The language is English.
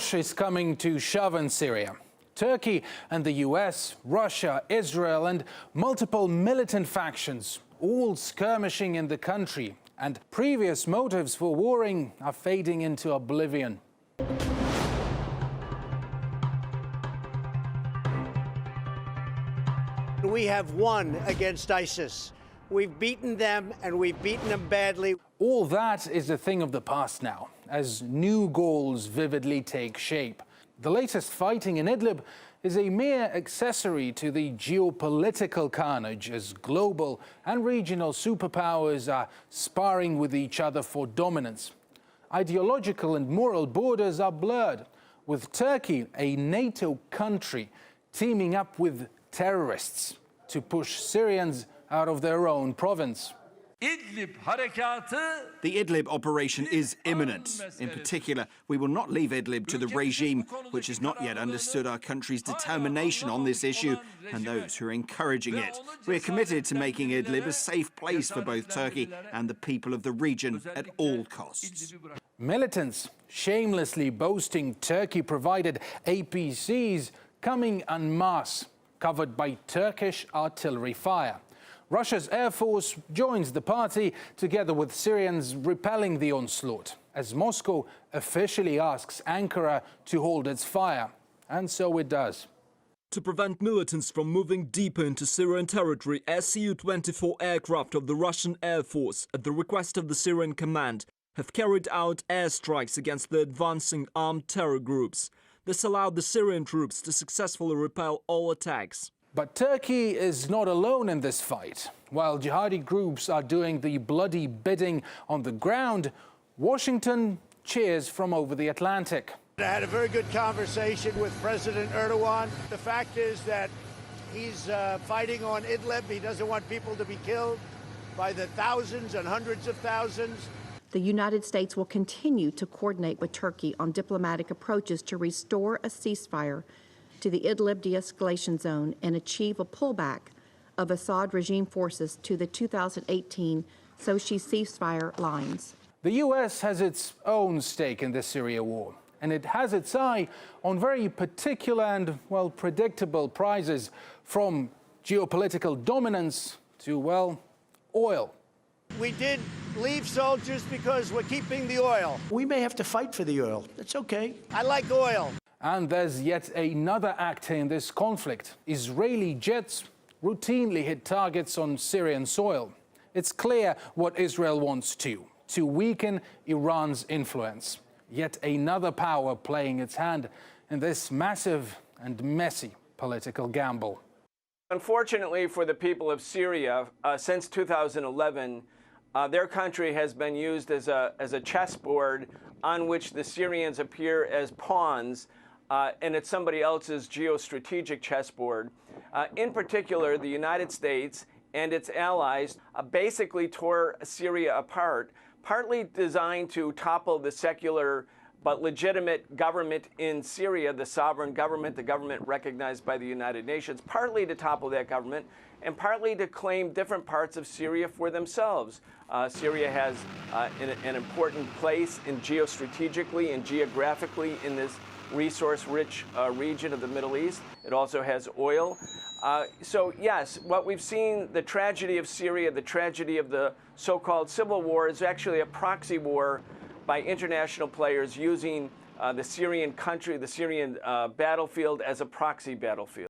Push is coming to shove in Syria. Turkey and the US, Russia, Israel and multiple militant factions all skirmishing in the country, and previous motives for warring are fading into oblivion. We have won against ISIS. We've beaten them, and we've beaten them badly. All that is a thing of the past now, as new goals vividly take shape. The latest fighting in Idlib is a mere accessory to the geopolitical carnage as global and regional superpowers are sparring with each other for dominance. Ideological and moral borders are blurred, with Turkey, a NATO country, teaming up with terrorists to push Syrians out of their own province. The Idlib operation is imminent. In particular, we will not leave Idlib to the regime, which has not yet understood our country's determination on this issue and those who are encouraging it. We are committed to making Idlib a safe place for both Turkey and the people of the region at all costs. Militants shamelessly boasting Turkey-provided APCs coming en masse, covered by Turkish artillery fire. Russia's Air Force joins the party, together with Syrians repelling the onslaught, as Moscow officially asks Ankara to hold its fire. And so it does. To prevent militants from moving deeper into Syrian territory, Su-24 aircraft of the Russian Air Force, at the request of the Syrian command, have carried out airstrikes against the advancing armed terror groups. This allowed the Syrian troops to successfully repel all attacks. But Turkey is not alone in this fight. While jihadi groups are doing the bloody bidding on the ground, Washington cheers from over the Atlantic. I had a very good conversation with President Erdogan. The fact is that he's fighting on Idlib. He doesn't want people to be killed by the thousands and hundreds of thousands. The United States will continue to coordinate with Turkey on diplomatic approaches to restore a ceasefire to the Idlib de-escalation zone and achieve a pullback of Assad regime forces to the 2018 Sochi ceasefire lines. The US has its own stake in the Syria war, and it has its eye on very particular and, well, predictable prizes, from geopolitical dominance to, well, oil. We did leave soldiers because we're keeping the oil. We may have to fight for the oil. That's okay. I like oil. And there's yet another actor in this conflict. Israeli jets routinely hit targets on Syrian soil. It's clear what Israel wants to weaken Iran's influence. Yet another power playing its hand in this massive and messy political gamble. Unfortunately for the people of Syria, since 2011, their country has been used as a chessboard on which the Syrians appear as pawns, and it's somebody else's geostrategic chessboard. In particular, the United States and its allies basically tore Syria apart, partly designed to topple the secular but legitimate government in Syria, the sovereign government, the government recognized by the United Nations, partly to topple that government, and partly to claim different parts of Syria for themselves. Syria has an important place geostrategically and geographically in this resource-rich region of the Middle East. It also has oil. So yes, what we've seen, the tragedy of Syria, the tragedy of the so-called civil war, is actually a proxy war by international players using the Syrian country, the Syrian battlefield as a proxy battlefield.